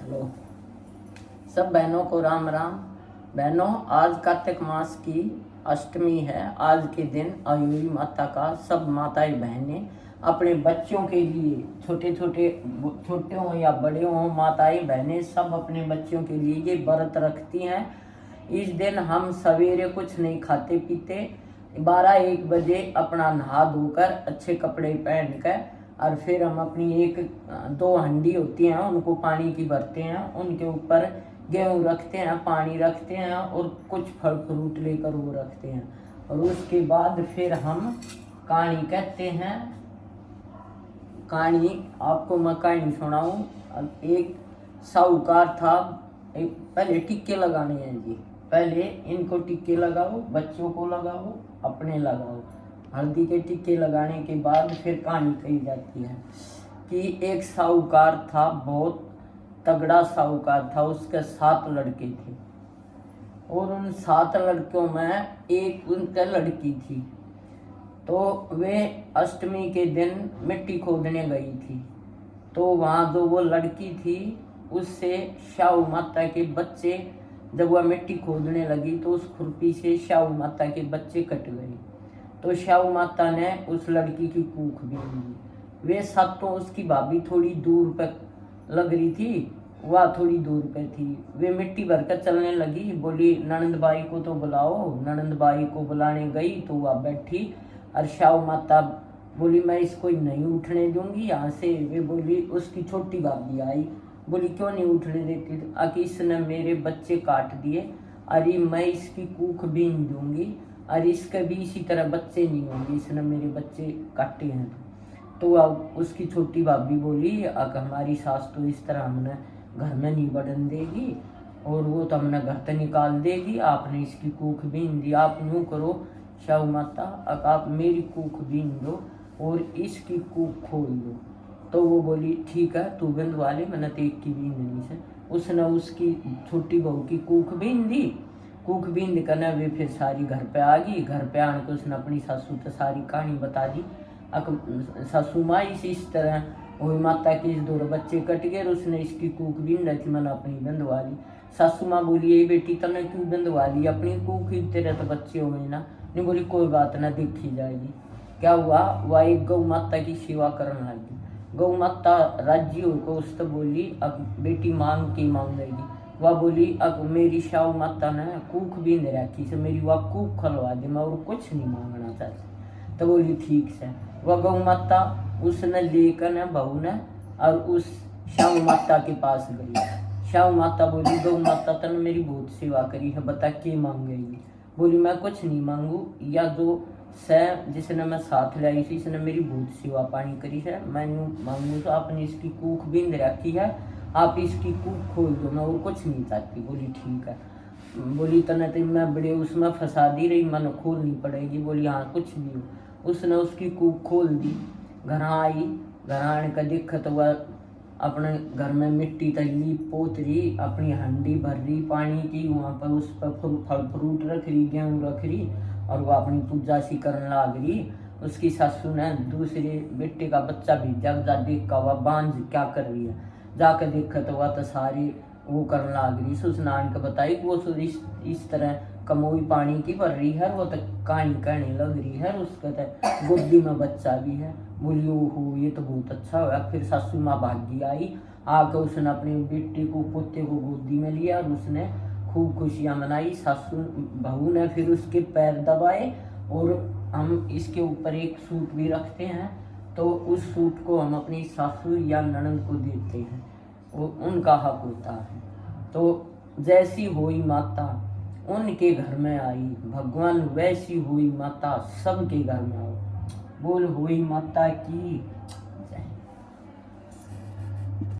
लो। सब बहनों को राम राम। बहनों, आज कार्तिक मास की अष्टमी है। आज के दिन आयुरी माता का सब माताएं बहनें अपने बच्चों के लिए, छोटे छोटे हों या बड़े हों, माताएं बहनें सब अपने बच्चों के लिए ये व्रत रखती हैं। इस दिन हम सवेरे कुछ नहीं खाते पीते, 12-1 बजे अपना नहा धोकर अच्छे कपड़े पहन कर और फिर हम अपनी 1-2 हंडी होती हैं उनको पानी की भरते हैं, उनके ऊपर गेहूँ रखते हैं, पानी रखते हैं और कुछ फल फ्रूट लेकर वो रखते हैं। और उसके बाद फिर हम कहानी कहते हैं। कहानी आपको मैं कहानी सुनाऊँ। एक साहूकार था। एक पहले टिक्के लगाने हैं जी। पहले इनको टिक्के लगाओ, बच्चों को लगाओ, अपने लगाओ। हल्दी के टिक्के लगाने के बाद फिर कहानी कही जाती है कि एक साहूकार था, बहुत तगड़ा साहूकार था। उसके 7 लड़के थे और उन 7 लड़कों में एक उनका लड़की थी। तो वे अष्टमी के दिन मिट्टी खोदने गई थी। तो वहाँ जो वो लड़की थी उससे शाहू माता के बच्चे, जब वह मिट्टी खोदने लगी तो उस खुरपी से शाहू माता के बच्चे कट गए। तो शाहू माता ने उस लड़की की कूख बीन दी। वे सातों, उसकी भाभी थोड़ी दूर पर लग रही थी, वह थोड़ी दूर पे थी। वे मिट्टी भरकर चलने लगी, बोली ननंद बाई को तो बुलाओ। ननंद बाई को बुलाने गई तो वह बैठी और शाहू माता बोली मैं इसको नहीं उठने दूंगी यहाँ से। वे बोली, उसकी छोटी भाभी आई, बोली क्यों नहीं उठने देती? आखिर इसने मेरे बच्चे काट दिए, अरे मैं इसकी कूख बीन दूंगी और इसके भी इसी तरह बच्चे नहीं होंगे, इसने मेरे बच्चे काटे हैं। तो अब उसकी छोटी भाभी बोली, हमारी सास तो इस तरह हमने घर में नहीं बढ़न देगी और वो तो हमने घर से निकाल देगी। आपने इसकी कूख बीन दी, आप यूँ करो शाहू माता, आप मेरी कूख बीन दो और इसकी कूख खोल दो। तो वो बोली ठीक है, तू बिंदवा ले, मैंने तो एक की बीन नहीं से। उसने उसकी छोटी बहू की कूख बीन दी। कूख बीन करना वे फिर सारी घर पे आ गई। घर पे आने को उसने अपनी सासू तो सारी कहानी बता दी। सासू माँ इस तरह हुई, माता के इस 2 बच्चे कट गए, उसने इसकी कूख बीन रही थी, मैंने अपनी बंधवा ली। सासू माँ बोली, ये बेटी तने क्यों बंधवा ली? अपनी कूख ही तेरे तो बच्चे हो गए ना। नहीं, बोली कोई बात ना, देखी जाएगी। क्या हुआ, वह एक गौ माता की सेवा करने लगी। गौ माता राज्य को उससे बोली, अब बेटी मांग के मांगेगी। वह बोली, अब मेरी शाहू माता ने कूख बीन रखी से, मेरी वह कूख खलवा दे, मैं और कुछ नहीं मांगना चाहती। तो बोली ठीक है। वह गौ माता उसने लेकर न बहू ने और उस शाहू माता के पास गई। शाहू माता बोली, गौ माता तने मेरी बहुत सेवा करी है, बता के मांगेगी? बोली मैं कुछ नहीं मांगू, या जो से जिसने मैं साथ लाई थी इसने मेरी बहुत सेवा पानी करी है, मैं यूँ मांगू तो आपने इसकी कूख बीन रखी है, आप इसकी कूख खोल दो, मैं और कुछ नहीं चाहती। बोली ठीक है। बोली तने तो मैं बड़े उसमें फंसा दी रही, मन खोलनी पड़ेगी। बोली हाँ कुछ भी हो। उसने उसकी कूख खोल दी। घर आई, घर आने का दिक्कत हुआ, अपने घर में मिट्टी तली पोत रही, अपनी हंडी भर रही पानी की, वहाँ पर उस पर फल फ्रूट रख रही, गेहूँ रख रही और वो अपनी पूजा सी करने लग रही। उसकी सासू ने दूसरे बेटे का बच्चा भेजा, जा देख का हुआ बांझ क्या कर रही है। जाकर देखत हुआ तो सारी वो करने लग रही। उसने आन के बताई कि वो इस तरह कमोई पानी की भर रही है, वो तो कहानी कहने लग रही है, उसका तो गोदी में बच्चा भी है। बोली ओहो ये तो बहुत अच्छा हुआ। फिर सासू माँ भागी आई, आकर उसने अपने बेटे को पोते को गोदी में लिया और उसने खूब खुशियाँ मनाई। सासू बहू ने फिर उसके पैर दबाए और हम इसके ऊपर एक सूट भी रखते हैं, तो उस सूट को हम अपनी सासू या ननद को देते हैं, वो उनका हक होता है। तो जैसी हुई माता उनके घर में आई, भगवान वैसी हुई माता सबके घर में आओ। बोल हुई माता की।